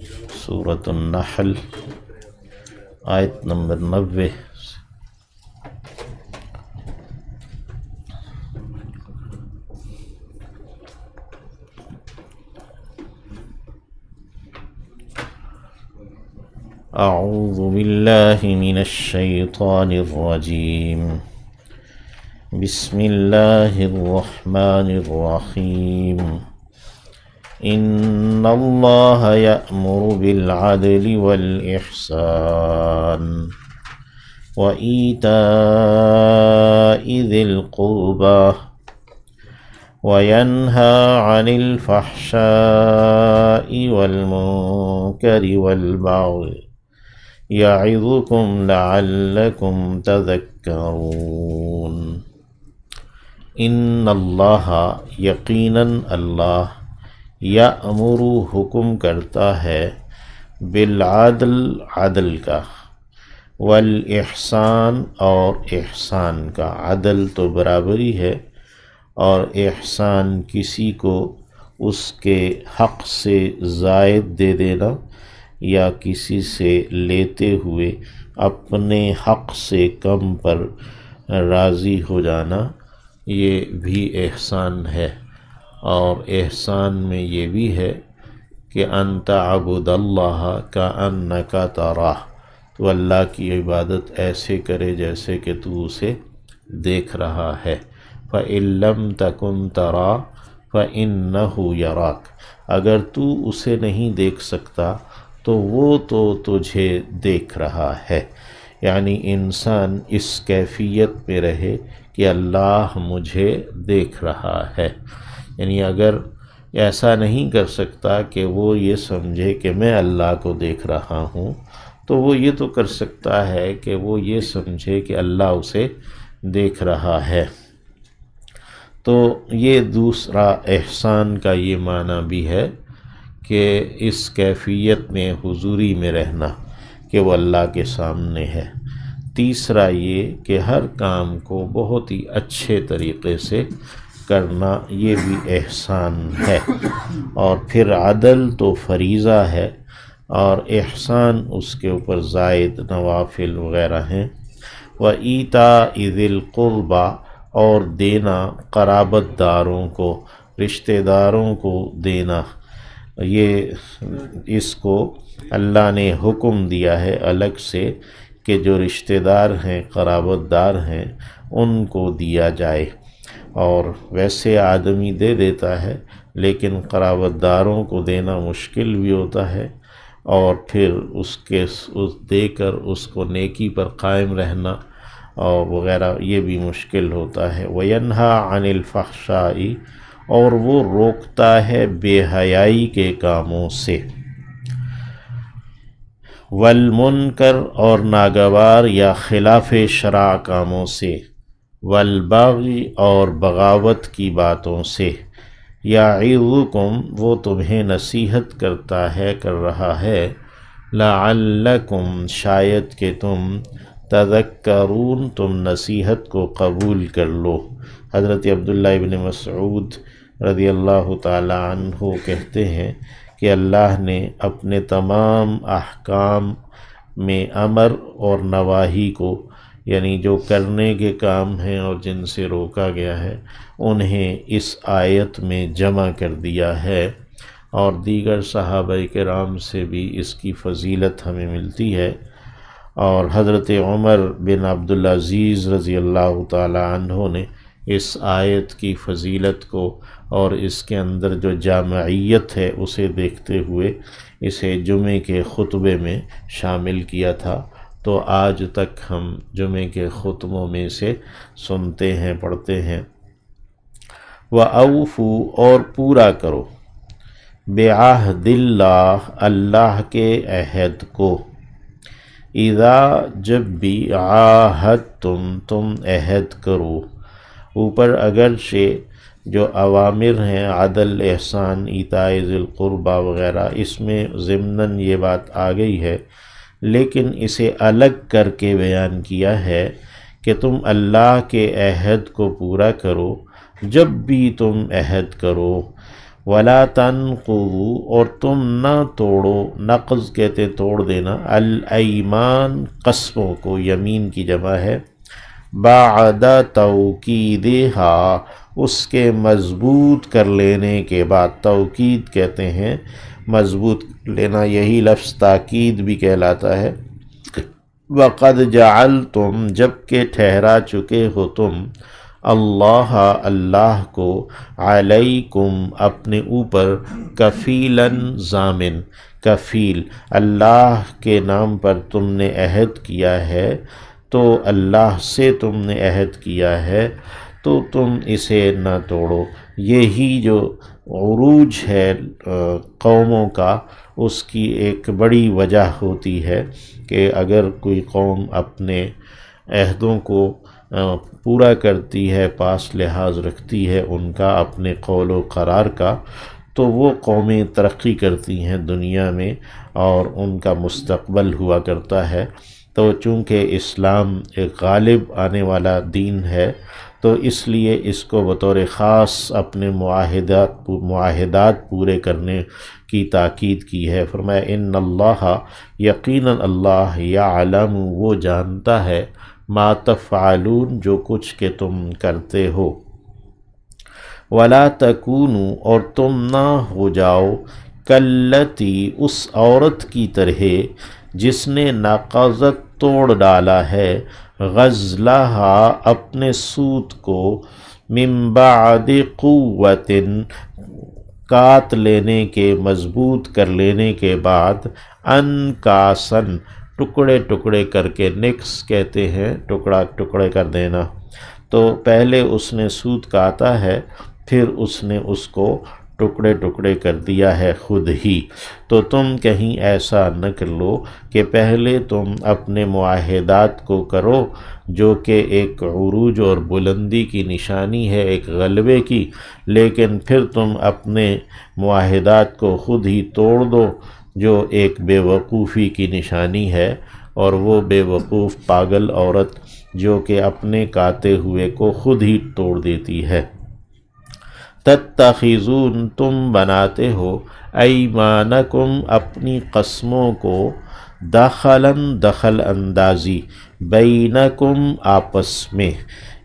سورۃ النحل آیت نمبر 90۔ اعوذ باللہ من الشیطان الرجیم، بسم اللہ الرحمن الرحیم۔ ان اللہ یأمر بالعدل والإحسان وإیتاء ذی القربى وینہی عن الفحشاء والمنکر والبغی یعظکم لعلکم تذکرون۔ ان اللہ، یقیناً اللہ، یأمر حکم کرتا ہے، بالعدل عدل کا، والاحسان اور احسان کا۔ عدل تو برابری ہے، اور احسان کسی کو اس کے حق سے زائد دے دینا یا کسی سے لیتے ہوئے اپنے حق سے کم پر راضی ہو جانا، یہ بھی احسان ہے۔ اور احسان میں یہ بھی ہے کہ ان تعبد اللہ کأنک تراہ، تو اللہ کی عبادت ایسے کرے جیسے کہ تو اسے دیکھ رہا ہے۔ فإن لم تکن تراہ فإنہ یراک، اگر تو اسے نہیں دیکھ سکتا تو وہ تو تجھے دیکھ رہا ہے۔ یعنی انسان اس کیفیت میں رہے کہ اللہ مجھے دیکھ رہا ہے۔ یعنی اگر ایسا نہیں کر سکتا کہ وہ یہ سمجھے کہ میں اللہ کو دیکھ رہا ہوں، تو وہ یہ تو کر سکتا ہے کہ وہ یہ سمجھے کہ اللہ اسے دیکھ رہا ہے۔ تو یہ دوسرا احسان کا یہ معنی بھی ہے کہ اس کیفیت میں حضوری میں رہنا کہ وہ اللہ کے سامنے ہے۔ تیسرا یہ کہ ہر کام کو بہت ہی اچھے طریقے سے کرنا، یہ بھی احسان ہے۔ اور پھر عدل تو فریضہ ہے، اور احسان اس کے اوپر زائد نوافل وغیرہ ہیں۔ وَإِيتَاءِ ذِي الْقُرْبَى، اور دینا قرابت داروں کو، رشتہ داروں کو دینا۔ یہ اس کو اللہ نے حکم دیا ہے الگ سے کہ جو رشتہ دار ہیں، قرابت دار ہیں، ان کو دیا جائے۔ اور ویسے آدمی دے دیتا ہے، لیکن قرابت داروں کو دینا مشکل بھی ہوتا ہے، اور پھر اس دے کر اس کو نیکی پر قائم رہنا اور وغیرہ یہ بھی مشکل ہوتا ہے۔ وَيَنْهَى عَنِ الْفَحْشَاءِ، اور وہ روکتا ہے بے حیائی کے کاموں سے۔ والمنکر، اور ناگوار یا خلاف شرع کاموں سے۔ والبغی، اور بغاوت کی باتوں سے۔ یعظکم، وہ تمہیں نصیحت کرتا ہے، کر رہا ہے۔ لعلکم، شاید کہ تم، تذکرون، تم نصیحت کو قبول کر لو۔ حضرت عبداللہ ابن مسعود رضی اللہ تعالی عنہ کہتے ہیں کہ اللہ نے اپنے تمام احکام میں امر اور نواہی کو، یعنی جو کرنے کے کام ہیں اور جن سے روکا گیا ہے، انہیں اس آیت میں جمع کر دیا ہے۔ اور دیگر صحابہ کرام سے بھی اس کی فضیلت ہمیں ملتی ہے۔ اور حضرت عمر بن عبدالعزیز رضی اللہ تعالی عنہ نے اس آیت کی فضیلت کو اور اس کے اندر جو جامعیت ہے اسے دیکھتے ہوئے اسے جمعے کے خطبے میں شامل کیا تھا۔ تو آج تک ہم جمعے کے خطبوں میں سے سنتے ہیں، پڑھتے ہیں۔ وَأَوْفُوا، اور پورا کرو، بِعَہْدِ اللَّہِ، اللہ کے عہد کو۔ اذا، جب بھی، عاہدتم، تم عہد کرو۔ اوپر اگرچہ جو اوامر ہیں عدل، احسان، ایتاء ذی القربیٰ وغیرہ، اس میں ضمناً یہ بات آ گئی ہے، لیکن اسے الگ کر کے بیان کیا ہے کہ تم اللہ کے عہد کو پورا کرو جب بھی تم عہد کرو۔ ولا تنقضوا اور تم نہ توڑو، نقض کہتے توڑ دینا، الایمان قسموں کو، یمین کی جمع ہے، بعد توکیدہا اس کے مضبوط کر لینے کے بعد، توکید کہتے ہیں مضبوط لینا، یہی لفظ تاکید بھی کہلاتا ہے۔ وقد جعلتم جبکہ ٹھہرا چکے ہو تم، اللہ اللہ کو، علیکم اپنے اوپر، کفیلاً ضامن، کفیل اللہ کے نام پر تم نے عہد کیا ہے، تو اللہ سے تم نے عہد کیا ہے تو تم اسے نہ توڑو۔ یہی جو عروج ہے قوموں کا، اس کی ایک بڑی وجہ ہوتی ہے کہ اگر کوئی قوم اپنے عہدوں کو پورا کرتی ہے، پاس لحاظ رکھتی ہے ان کا، اپنے قول و قرار کا، تو وہ قومیں ترقی کرتی ہیں دنیا میں اور ان کا مستقبل ہوا کرتا ہے۔ تو چونکہ اسلام ایک غالب آنے والا دین ہے، تو اس لیے اس کو بطور خاص اپنے معاہدات پورے کرنے کی تاکید کی ہے۔ فرمایا ان اللہ یقیناً اللہ، یعلم وہ جانتا ہے، ما تفعلون جو کچھ کہ تم کرتے ہو۔ ولا تکونوا اور تم نہ ہو جاؤ، کلتی اس عورت کی طرح جس نے نقضت توڑ ڈالا ہے، غزلہا اپنے سوت کو، من بعد قوت کات لینے کے، مضبوط کر لینے کے بعد، انکاسن ٹکڑے ٹکڑے کر کے، نکس کہتے ہیں ٹکڑا ٹکڑے کر دینا، تو پہلے اس نے سوت کاتا ہے پھر اس نے اس کو ٹکڑے ٹکڑے کر دیا ہے خود ہی۔ تو تم کہیں ایسا نہ کر لو کہ پہلے تم اپنے معاہدات کو کرو، جو کہ ایک عروج اور بلندی کی نشانی ہے، ایک غلبے کی، لیکن پھر تم اپنے معاہدات کو خود ہی توڑ دو، جو ایک بے وقوفی کی نشانی ہے، اور وہ بے وقوف پاگل عورت جو کہ اپنے کاتے ہوئے کو خود ہی توڑ دیتی ہے۔ تتخذون تم بناتے ہو، ایمانکم اپنی قسموں کو، دخل اندازی، بینکم آپس میں،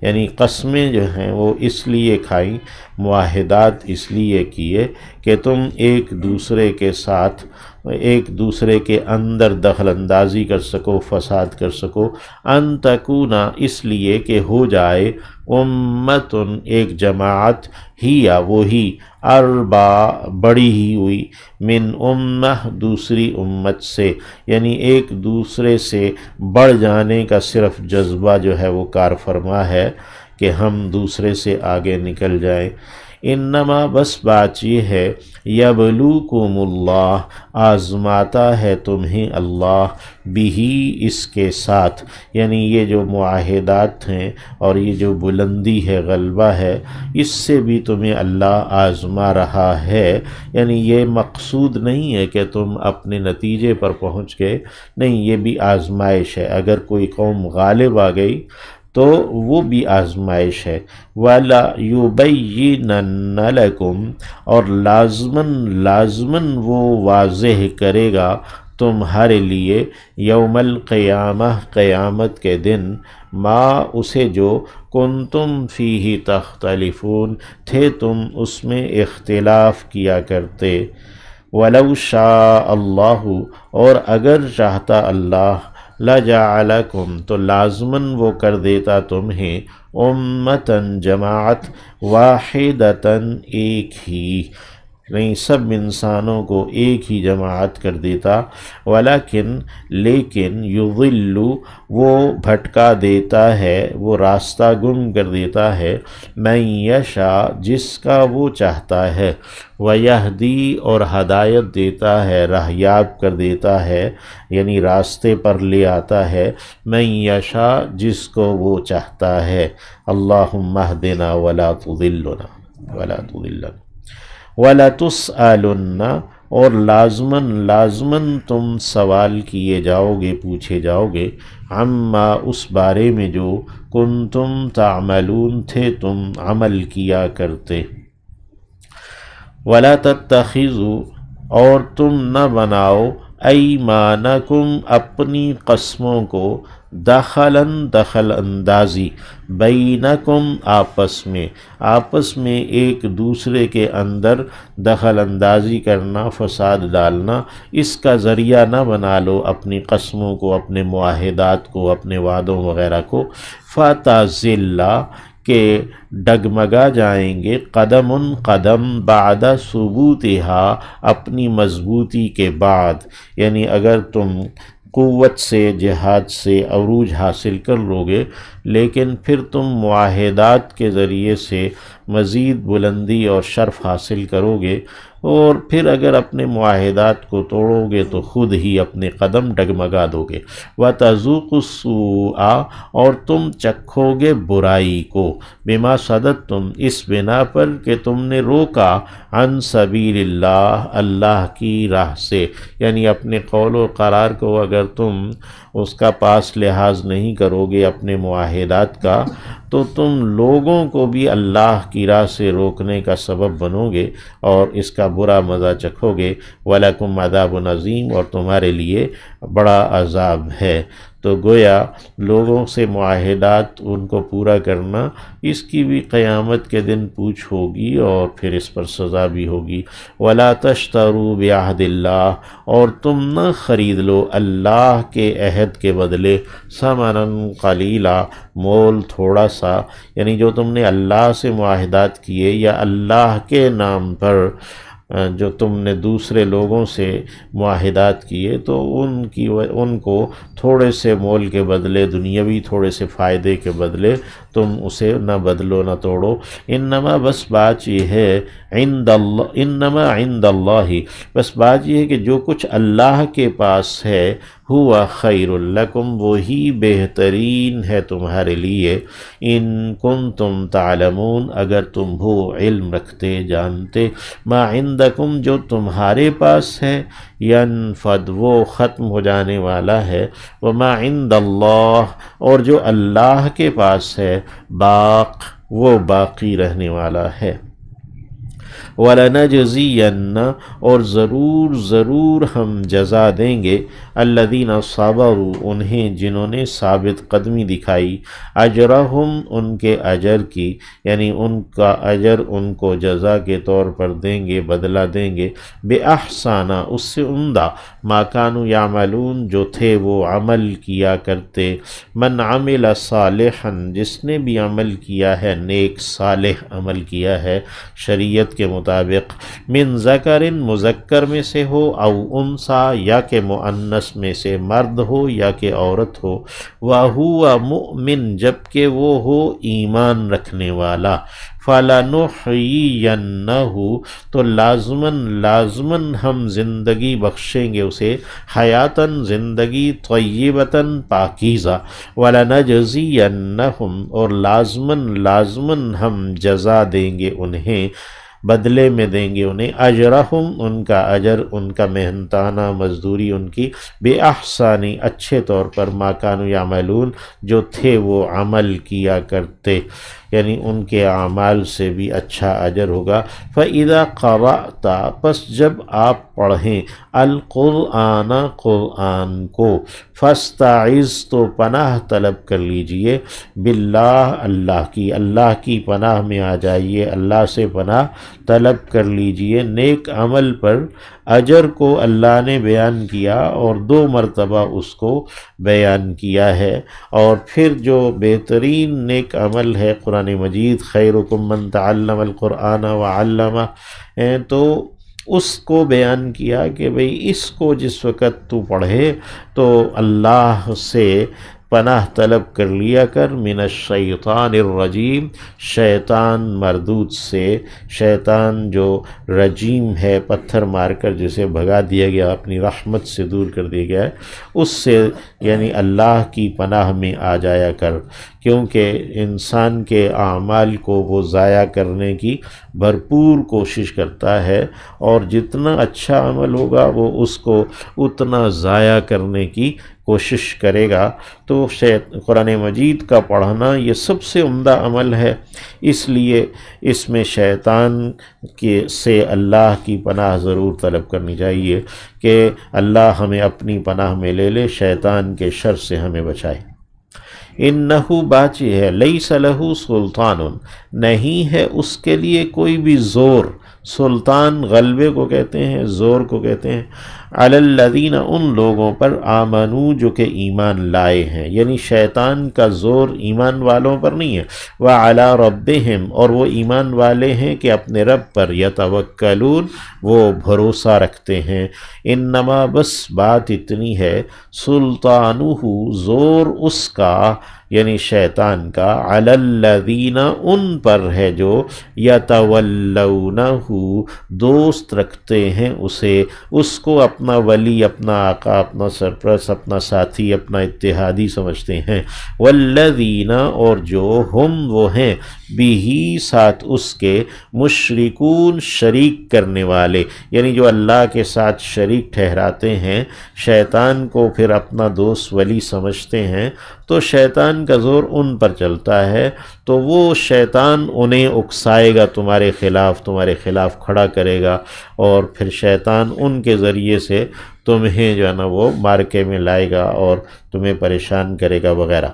یعنی قسمیں جو ہیں وہ اس لیے کھائیں، معاہدات اس لیے کیے کہ تم ایک دوسرے کے ساتھ، ایک دوسرے کے اندر دخل اندازی کر سکو، فساد کر سکو، ان تکونا اس لیے کہ ہو جائے، امتن ایک جماعت، ہی یا وہی، اربا بڑی ہی ہوئی، من امہ دوسری امت سے، یعنی ایک دوسرے سے بڑھ جانے کا صرف جذبہ جو ہے وہ کار فرما ہے کہ ہم دوسرے سے آگے نکل جائیں۔ انما بس بات یہ ہے، یبلوکم اللہ آزماتا ہے تمہیں اللہ، بہی اس کے ساتھ، یعنی یہ جو معاہدات ہیں اور یہ جو بلندی ہے، غلبہ ہے، اس سے بھی تمہیں اللہ آزما رہا ہے، یعنی یہ مقصود نہیں ہے کہ تم اپنے نتیجے پر پہنچ گئے، نہیں، یہ بھی آزمائش ہے۔ اگر کوئی قوم غالب آ گئی تو وہ بھی آزمائش ہے۔ وَلَا يُبَيِّنَنَّ لَكُمْ اور لازماً وہ واضح کرے گا تمہارے لیے، یوم القیامہ قیامت کے دن، ما اسے جو، کنتم فیہ تختلفون تھے تم اس میں اختلاف کیا کرتے۔ وَلَوْ شَاءَ اللَّهُ اور اگر چاہتا اللہ، لَجَعَلَكُمْ تو لازماً وہ کر دیتا تمہیں، امتاً جماعت، واحدتاً ایک ہی، نہیں سب انسانوں کو ایک ہی جماعت کر دیتا، لیکن یضل وہ بھٹکا دیتا ہے، وہ راستہ گم کر دیتا ہے، من یشاء جس کا وہ چاہتا ہے، ویہدی اور ہدایت دیتا ہے، راہیاب کر دیتا ہے، یعنی راستے پر لے آتا ہے، من یشاء جس کو وہ چاہتا ہے۔ اللہم اہدنا ولا تضلنا وَلَتُسْأَلُنَّ اور لازماً تم سوال کیے جاؤ گے، پوچھے جاؤ گے، عما اس بارے میں جو، کنتم تعملون تھے تم عمل کیا کرتے۔ ولا تتخذوا، اور تم نہ بناؤ، ایمانکم اپنی قسموں کو، دخل اندازی، بینکم آپس میں ایک دوسرے کے اندر دخل اندازی کرنا، فساد ڈالنا، اس کا ذریعہ نہ بنا لو اپنی قسموں کو، اپنے معاہدات کو، اپنے وعدوں وغیرہ کو، فتزل، کہ ڈگمگا جائیں گے، قدم بعد ثبوتہا، اپنی مضبوطی کے بعد، یعنی اگر تم قوت سے، جہاد سے عروج حاصل کر لو گے، لیکن پھر تم معاہدات کے ذریعے سے مزید بلندی اور شرف حاصل کرو گے، اور پھر اگر اپنے معاہدات کو توڑو گے تو خود ہی اپنے قدم ڈگمگا دو گے، وَتَذُوقُوا السُّوءَ، اور تم چکھو گے برائی کو، بما صددتم، اس بنا پر کہ تم نے روکا، عن سبیل اللہ، اللہ کی راہ سے، یعنی اپنے قول و قرار کو اگر تم اس کا پاس لحاظ نہیں کرو گے، اپنے معاہدات کا، تو تم لوگوں کو بھی اللہ کی راہ سے روکنے کا سبب بنو گے اور اس کا برا مزہ چکھو گے، وَلَكُمْ عَذَابٌ عَظِيمٌ، اور تمہارے لیے بڑا عذاب ہے۔ تو گویا لوگوں سے معاہدات ان کو پورا کرنا، اس کی بھی قیامت کے دن پوچھ ہوگی اور پھر اس پر سزا بھی ہوگی۔ وَلَا تَشْتَرُوا بِعَهْدِ اللَّهِ، اور تم نہ خرید لو اللہ کے عہد کے بدلے، ثَمَنًا قَلِيلًا، مول تھوڑا سا، یعنی جو تم نے اللہ سے معاہدات کیے یا اللہ کے نام پر جو تم نے دوسرے لوگوں سے معاہدات کیے، تو ان کو تھوڑے سے مول کے بدلے، دنیاوی تھوڑے سے فائدے کے بدلے تم اسے نہ بدلو، نہ توڑو۔ انما، بس بات یہ ہے، انما عند اللہ، بس بات یہ ہے کہ جو کچھ اللہ کے پاس ہے، ہوا خیر لکم، وہی بہترین ہے تمہارے لیے، ان کنتم تعلمون، اگر تم ہو علم رکھتے، جانتے، ما عندکم، جو تمہارے پاس ہے، ینفد، وہ ختم ہو جانے والا ہے، وما عند اللہ، اور جو اللہ کے پاس ہے، باق، وہ باقی رہنے والا ہے۔ وَلَنَجْزِيَنَّ، اور ضرور ہم جزا دیں گے، الَّذِينَ صَبَرُوا، انہیں جنہوں نے ثابت قدمی دکھائی، اجرہم، ان کے اجر کی، یعنی ان کا اجر ان کو جزا کے طور پر دیں گے، بدلہ دیں گے، بِأَحْسَنَ، اس سے عمدہ، مَا كَانُوا يَعْمَلُونَ، جو تھے وہ عمل کیا کرتے، من عمل صالحا، جس نے بھی عمل کیا ہے، نیک صالح عمل کیا ہے شریعت کے مطابق، من ذکر، مذکر میں سے ہو، او انثی، یا کہ مؤنث میں سے مرد ہو یا کہ عورت ہو، وَهُوَ مُؤْمِن، جبکہ وہ ہو ایمان رکھنے والا، فَلَنُحْيِيَنَّهُ، تو لازماً ہم زندگی بخشیں گے اسے، حیاتاً، زندگی، طیبتاً، پاکیزہ، وَلَنَجْزِيَنَّهُمْ، اور لازماً ہم جزا دیں گے انہیں، بدلے میں دیں گے انہیں، اجرہم، ان کا اجر، ان کا محنتانہ مزدوری ان کی، بے احسانی، اچھے طور پر، ما کانوا یعملون، جو تھے وہ عمل کیا کرتے، یعنی ان کے اعمال سے بھی اچھا اجر ہوگا۔ فَإِذَا قَرَأْتَ، پس جب آپ پڑھیں، القرآن، قرآن کو، فَاسْتَعِذْ، تو پناہ طلب کر لیجئے، باللہ، اللہ کی پناہ میں آ جائیے، اللہ سے پناہ طلب کر لیجئے۔ نیک عمل پر اجر کو اللہ نے بیان کیا اور 2 مرتبہ اس کو بیان کیا ہے، اور پھر جو بہترین نیک عمل ہے، قرآن مجید، خیرکم من تعلم القرآن وعلمہ، تو اس کو بیان کیا کہ بھئی اس کو جس وقت تو پڑھے تو اللہ سے پناہ طلب کر لیا کر، من الشیطان الرجیم، شیطان مردود سے، شیطان جو رجیم ہے، پتھر مار کر جسے بھگا دیا گیا، اپنی رحمت سے دور کر دیا گیا ہے، اس سے، یعنی اللہ کی پناہ میں آ جایا کر، کیونکہ انسان کے اعمال کو وہ ضائع کرنے کی بھرپور کوشش کرتا ہے، اور جتنا اچھا عمل ہوگا وہ اس کو اتنا ضائع کرنے کی کوشش کرے گا۔ تو قرآن مجید کا پڑھنا یہ سب سے عمدہ عمل ہے، اس لیے اس میں شیطان سے اللہ کی پناہ ضرور طلب کرنی چاہیے کہ اللہ ہمیں اپنی پناہ میں لے لے، شیطان کے شر سے ہمیں بچائے۔ انہو باچی ہے، لیس لہو سلطان، نہیں ہے اس کے لیے کوئی بھی زور۔ سلطان غلبے کو کہتے ہیں، زور کو کہتے ہیں۔ علی الذین، ان لوگوں پر، آمنو جو کہ ایمان لائے ہیں، یعنی شیطان کا زور ایمان والوں پر نہیں ہے۔ وعلی ربہم، اور وہ ایمان والے ہیں کہ اپنے رب پر، یتوکلون، وہ بھروسہ رکھتے ہیں۔ انما، بس بات اتنی ہے، سلطانہ، زور اس کا یعنی شیطان کا، علی الذین، ان پر ہے جو یتولونہ، دوست رکھتے ہیں اسے، اس کو اپنا ولی، اپنا آقا، اپنا سرپرست، اپنا ساتھی، اپنا اتحادی سمجھتے ہیں۔ والذین، اور جو ہم وہ ہیں، بھی ساتھ اس کے، مشرکون، شریک کرنے والے، یعنی جو اللہ کے ساتھ شریک ٹھہراتے ہیں، شیطان کو پھر اپنا دوست ولی سمجھتے ہیں، تو شیطان کا زور ان پر چلتا ہے، تو وہ شیطان انہیں اکسائے گا تمہارے خلاف کھڑا کرے گا، اور پھر شیطان ان کے ذریعے سے تمہیں جو ہے نا وہ مارکے میں لائے گا اور تمہیں پریشان کرے گا وغیرہ۔